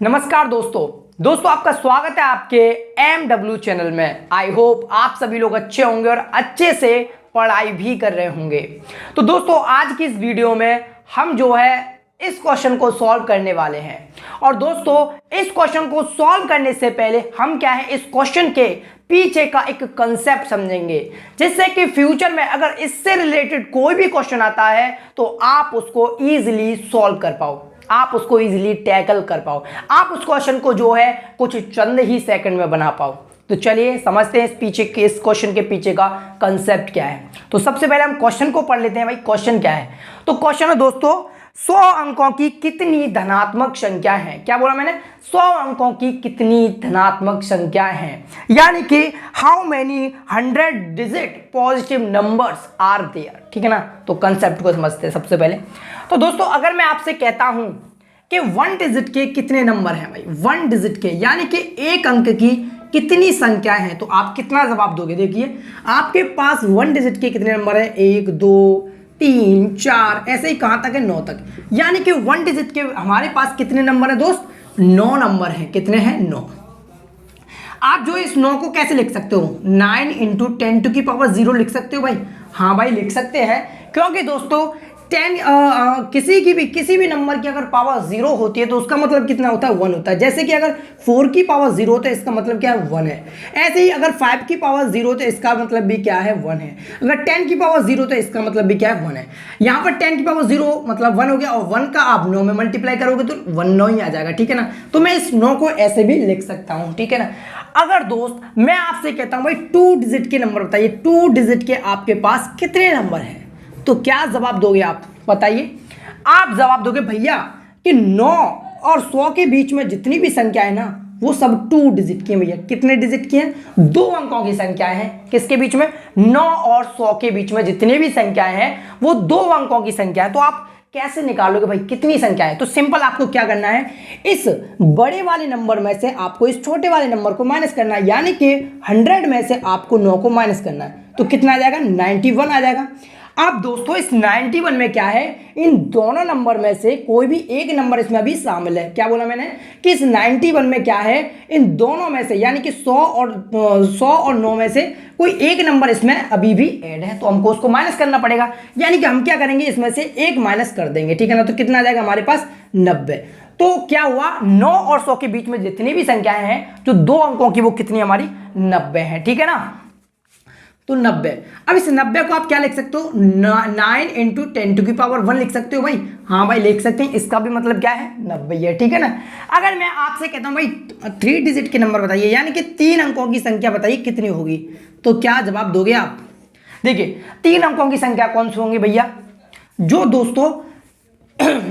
नमस्कार दोस्तों आपका स्वागत है आपके MW चैनल में। आई होप आप सभी लोग अच्छे होंगे और अच्छे से पढ़ाई भी कर रहे होंगे। तो दोस्तों आज की इस वीडियो में हम जो है इस क्वेश्चन को सॉल्व करने वाले हैं। और दोस्तों इस क्वेश्चन को सॉल्व करने से पहले हम क्या है इस क्वेश्चन के पीछे का एक कंसेप्ट समझेंगे, जिससे कि फ्यूचर में अगर इससे रिलेटेड कोई भी क्वेश्चन आता है तो आप उसको इजीली सॉल्व कर पाओ, आप उसको इजीली टैकल कर पाओ, आप उस क्वेश्चन को जो है कुछ चंद ही सेकंड में बना पाओ। तो चलिए समझते हैं इस क्वेश्चन के पीछे का कंसेप्ट क्या है। तो सबसे पहले हम क्वेश्चन को पढ़ लेते हैं। भाई क्वेश्चन क्या है? तो क्वेश्चन है दोस्तों 100 अंकों की कितनी धनात्मक संख्या है। क्या बोला मैंने? 100 अंकों की कितनी धनात्मक संख्या है, यानी कि how many 100 digit positive numbers are there. ठीक है ना। तो कंसेप्ट को समझते हैं सबसे पहले। तो दोस्तों अगर मैं आपसे कहता हूं कि 1 डिजिट के कितने नंबर हैं, भाई 1 डिजिट के यानी कि एक अंक की कितनी संख्या है, तो आप कितना जवाब दोगे? देखिए आपके पास 1 डिजिट के कितने नंबर है, 1 2 3 4 ऐसे ही कहां तक है, 9 तक। यानी कि 1 डिजिट के हमारे पास कितने नंबर है दोस्त? 9 नंबर हैं। कितने हैं? 9। आप जो इस 9 को कैसे लिख सकते हो? 9 इंटू 10⁻0 लिख सकते हो भाई। हाँ भाई लिख सकते हैं, क्योंकि दोस्तों 10 किसी भी नंबर की अगर पावर 0 होती है तो उसका मतलब कितना होता है? 1 होता है। जैसे कि अगर 4 की पावर 0 होता है इसका मतलब क्या है? 1 है। ऐसे ही अगर 5 की पावर 0 तो इसका मतलब भी क्या है? 1 है। अगर 10 की पावर 0 तो इसका मतलब भी क्या है? 1 है। यहाँ पर 10 की पावर 0 मतलब 1 हो गया, और 1 का आप 9 में मल्टीप्लाई करोगे तो 1 9 ही आ जाएगा। ठीक है ना। तो मैं इस 9 को ऐसे भी लिख सकता हूँ। ठीक है ना। अगर दोस्त मैं आपसे कहता हूँ भाई 2 डिजिट के नंबर बताइए, 2 डिजिट के आपके पास कितने नंबर हैं, तो क्या जवाब दोगे आप? बताइए। आप जवाब दोगे भैया कि 9 और 100 के बीच में जितनी भी संख्या है ना वो सब 2 डिजिट की है। भैया कितने डिजिट की हैं? 2 अंकों की संख्या है। किसके बीच में? 9 और 100 के बीच में जितनी भी संख्याएं हैं वो 2 अंकों की संख्या है। तो आप कैसे निकालोगे भाई कितनी संख्या है? तो सिंपल आपको क्या करना है, इस बड़े वाले नंबर में से आपको इस छोटे वाले नंबर को माइनस करना है, यानी कि 100 में से आपको 9 को माइनस करना है। तो कितना आ जाएगा? 91 आ जाएगा। अब दोस्तों इस 91 में क्या है, इन दोनों नंबर में से कोई भी एक नंबर इसमें अभी शामिल है। क्या बोला मैंने? कि इस 91 में क्या है, इन दोनों में से यानी कि 100 और 9 में से कोई एक नंबर इसमें अभी भी ऐड है, तो हमको उसको माइनस करना पड़ेगा। यानी कि हम क्या करेंगे, इसमें से एक माइनस कर देंगे। ठीक है ना। तो कितना आ जाएगा हमारे पास? 90। तो क्या हुआ, 9 और 100 के बीच में जितनी भी संख्याएं हैं जो 2 अंकों की वो कितनी हमारी? 90 है। ठीक है ना। तो 90। अब इस 90 को आप क्या लिख सकते हो? 9 इंटू 10⁻1 लिख सकते हो भाई। हाँ भाई लिख सकते हैं। इसका भी मतलब क्या है? 90 है। ठीक है ना। अगर मैं आपसे कहता हूं भाई 3 डिजिट के नंबर बताइए, यानी कि 3 अंकों की संख्या बताइए कितनी होगी, तो क्या जवाब दोगे आप? देखिए 3 अंकों की संख्या कौन सी होंगी भैया? जो दोस्तों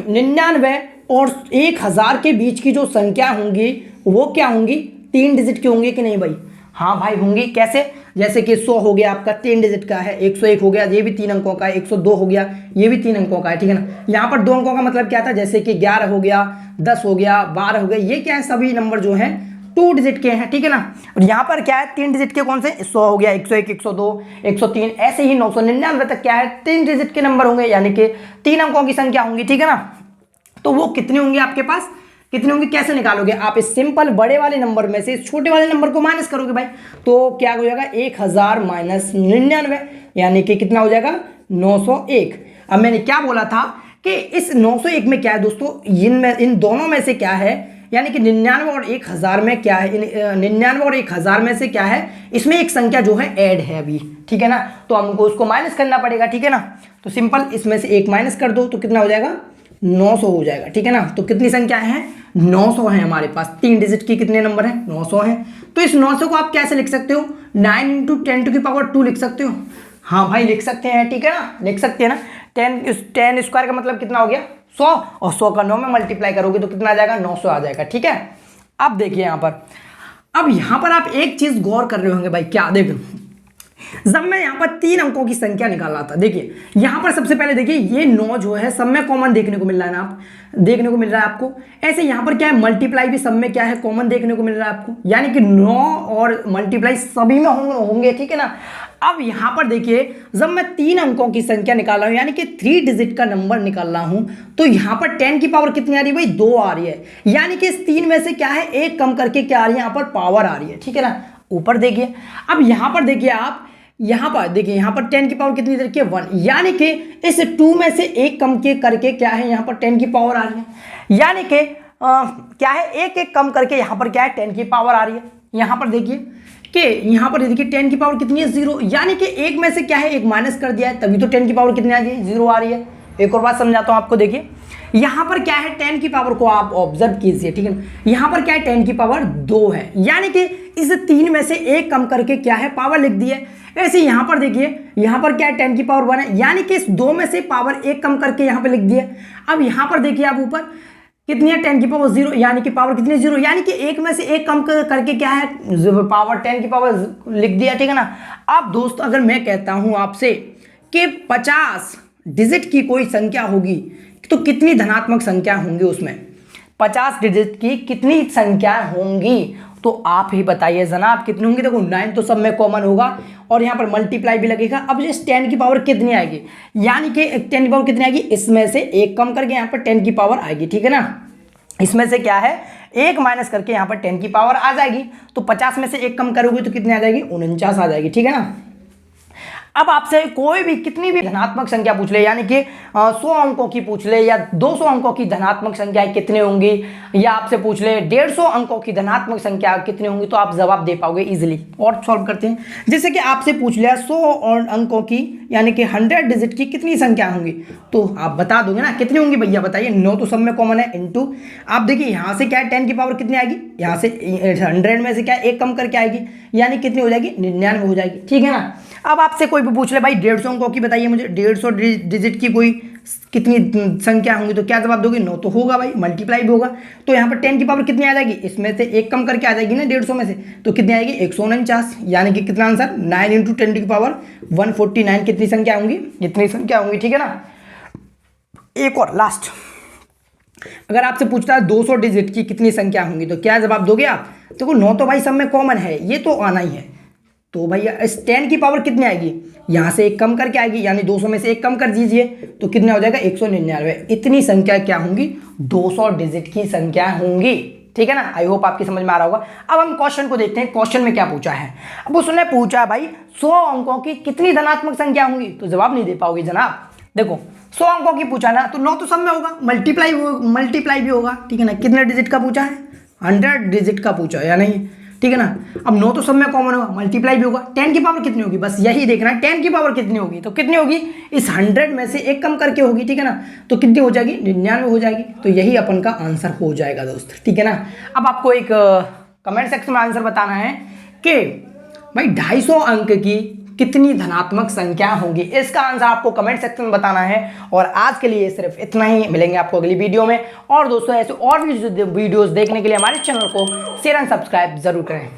99 और 1000 के बीच की जो संख्या होंगी वो क्या होंगी? 3 डिजिट की होंगी कि नहीं भाई? हाँ भाई होंगी। कैसे? जैसे कि 100 हो गया आपका 3 डिजिट का है, 101 हो गया ये भी 3 अंकों का है, 102 हो गया ये भी 3 अंकों का है। ठीक है ना। यहाँ पर 2 अंकों का मतलब क्या था? जैसे कि 11 हो गया, 10 हो गया, 12 हो गया, ये क्या है? सभी नंबर जो हैं 2 डिजिट के हैं। ठीक है ना। और यहाँ पर क्या है? 3 डिजिट के कौन से? 100 हो गया, 101, 102, 103, ऐसे ही 999 तक क्या है? 3 डिजिट के नंबर होंगे, यानी कि 3 अंकों की संख्या होंगी। ठीक है ना। तो वो कितनी होंगी आपके पास? कितनी होंगी? कैसे निकालोगे आप? इस सिंपल बड़े वाले नंबर में से इस छोटे वाले नंबर को माइनस करोगे भाई। तो क्या हो जाएगा? 1000 माइनस 99, यानी कि कितना हो जाएगा? 901। अब मैंने क्या बोला था कि इस 901 में क्या है दोस्तों, इन दोनों में से क्या है, यानी कि 99 और 1000 में क्या है, 99 और 1000 में से क्या है, इसमें एक संख्या जो है ऐड है अभी। ठीक है ना। तो हमको उसको माइनस करना पड़ेगा। ठीक है ना। तो सिंपल इसमें से एक माइनस कर दो तो कितना हो जाएगा? 900 हो जाएगा। ठीक है ना। तो कितनी संख्या है? 900 है हमारे पास। 3 डिजिट की कितने नंबर हैं? 900 है। तो इस 900 को आप कैसे लिख सकते हो? 9 इंटू 10⁻2 लिख सकते हो। हाँ भाई लिख सकते हैं। ठीक है ना। लिख सकते हैं ना। 10 स्क्वायर का मतलब कितना हो गया? 100, और 100 का 9 में मल्टीप्लाई करोगे तो कितना आ जाएगा? 900 आ जाएगा। ठीक है। अब देखिए यहाँ पर, अब यहाँ पर आप एक चीज गौर कर रहे होंगे भाई। क्या? देखो जब मैं यहाँ पर 3 अंकों की संख्या निकाल रहा था, देखिए यहाँ पर सबसे पहले देखिए ये 9 जो है सब में कॉमन देखने को मिल रहा है ना, आप देखने को मिल रहा है आपको। ऐसे यहाँ पर क्या है? मल्टीप्लाई भी सब में क्या है? कॉमन देखने को मिल रहा है आपको, यानी कि 9 और मल्टीप्लाई सभी में होंगे। ठीक है ना। अब यहां पर देखिए, जब मैं 3 अंकों की संख्या निकाल रहा हूं यानी कि 3 डिजिट का नंबर निकाल रहा हूं, तो यहां पर 10 की पावर कितनी आ रही है भाई? 2 आ रही है। यानी कि इस 3 में से क्या है, एक कम करके क्या आ रही है, यहां पर पावर आ रही है। ठीक है ना, ऊपर देखिए। अब यहां पर देखिए आप, यहां पर देखिए, यहां पर 10 की पावर कितनी देखिए 1, यानी कि इस 2 में से एक कम के करके क्या है, यहां पर 10 की पावर आ रही है। यानी कि क्या है, एक एक कम करके यहां पर क्या है, 10 की पावर आ रही है। यहां पर देखिए कि यहां पर देखिए 10 की पावर कितनी है, 0, यानी कि एक में से क्या है, एक माइनस कर दिया है, तभी तो 10 की पावर कितनी आ रही है, 0 आ रही है। एक और बात समझाता हूं आपको, देखिए यहां पर क्या है, 10 की पावर को आप ऑब्जर्व कीजिए। ठीक है ना, यहां पर क्या है, 10 की पावर 2 है, यानी कि इस 3 में से एक कम करके क्या है, पावर लिख दी है। ऐसे यहां पर देखिए, यहां पर क्या है, 10 की पावर 1 है, यानी कि इस 2 में से पावर एक कम करके यहां पर लिख दी है। अब यहां पर देखिए आप ऊपर कितनी है, 10 की पावर 0, यानी कि पावर कितनी है, 0, यानी कि एक में से एक कम करके क्या है, पावर 10 की पावर लिख दिया। ठीक है ना। अब दोस्तों अगर मैं कहता हूं आपसे कि 50 डिजिट की कोई संख्या होगी तो कितनी धनात्मक संख्या होंगी उसमें, 50 डिजिट की कितनी संख्या होंगी, तो आप ही बताइए जनाब कितनी होंगी। देखो 9 तो सब में कॉमन होगा और यहाँ पर मल्टीप्लाई भी लगेगा। अब इस 10 की पावर कितनी आएगी, यानी कि 10 की पावर कितनी आएगी, इसमें से एक कम करके यहाँ पर 10 की पावर आएगी। ठीक है ना, इसमें से क्या है, एक माइनस करके यहाँ पर 10 की पावर आ जाएगी। तो 50 में से एक कम करोगे तो कितनी आ जाएगी, 49 आ जाएगी। ठीक है ना। अब आपसे कोई भी कितनी भी धनात्मक संख्या पूछ ले, यानी कि 100 अंकों की पूछ ले या 200 अंकों की धनात्मक संख्याएं कितनी होंगी, या आपसे पूछ ले 150 अंकों की धनात्मक संख्या कितनी होंगी, तो आप जवाब दे पाओगे इजीली। और सॉल्व करते हैं, जैसे कि आपसे पूछ लिया 100 और अंकों की यानी कि 100 डिजिट की कितनी संख्या होंगी, तो आप बता दोगे ना कितनी होंगी भैया, बताइए। 9 तो सब में कॉमन है, इनटू आप देखिए यहाँ से क्या है, 10 की पावर कितनी आएगी, यहाँ से 100 में से क्या एक कम करके आएगी, यानी कितनी हो जाएगी, 99 हो जाएगी। ठीक है ना। अब आपसे कोई भी पूछ ले भाई 150 अंकों की बताइए मुझे, 150 डिजिट की कोई कितनी संख्या होंगी, तो क्या जवाब दोगे, 9 तो होगा भाई, मल्टीप्लाई भी होगा। तो यहाँ पर 10 की पावर कितनी आ जाएगी, इसमें से एक कम करके आ जाएगी ना 150 में से, तो कितनी आएगी, 149, यानी कि कितना आंसर, 9 इंटू 10 की पावर 149 कितनी संख्या होंगी, इतनी संख्या होंगी। ठीक है ना। एक और लास्ट, अगर आपसे पूछता है 200 डिजिट की कितनी संख्या होंगी, तो क्या जवाब दोगे आप। देखो 9 तो भाई सब में कॉमन है, ये तो आना ही है। तो भैया इस 10 की पावर कितनी आएगी, यहाँ से एक कम करके आएगी, यानी 200 में से एक कम कर दीजिए तो कितना हो जाएगा, 199। इतनी संख्या क्या होंगी, 200 डिजिट की संख्या होंगी। ठीक है ना। आई होप आपकी समझ में आ रहा होगा। अब हम क्वेश्चन को देखते हैं, क्वेश्चन में क्या पूछा है। अब उसने पूछा भाई 100 अंकों की कितनी धनात्मक संख्या होंगी, तो जवाब नहीं दे पाओगे जनाब। देखो 100 अंकों की पूछा ना, तो 9 तो सब में होगा, मल्टीप्लाई भी होगा। ठीक है ना। कितने डिजिट का पूछा है, 100 डिजिट का पूछा है या नहीं। ठीक है ना। अब 9 तो सब में कॉमन होगा, मल्टीप्लाई भी होगा। 10 की पावर कितनी होगी, बस यही देखना है, 10 की पावर कितनी होगी, तो कितनी होगी, इस 100 में से एक कम करके होगी। ठीक है ना। तो कितनी हो जाएगी, 99 हो जाएगी। तो यही अपन का आंसर हो जाएगा दोस्त। ठीक है ना। अब आपको एक कमेंट सेक्शन में आंसर बताना है कि भाई 250 अंक की कितनी धनात्मक संख्या होंगी, इसका आंसर आपको कमेंट सेक्शन में बताना है। और आज के लिए सिर्फ इतना ही, मिलेंगे आपको अगली वीडियो में। और दोस्तों ऐसे और भी वीडियोस देखने के लिए हमारे चैनल को शेयर एंड सब्सक्राइब जरूर करें।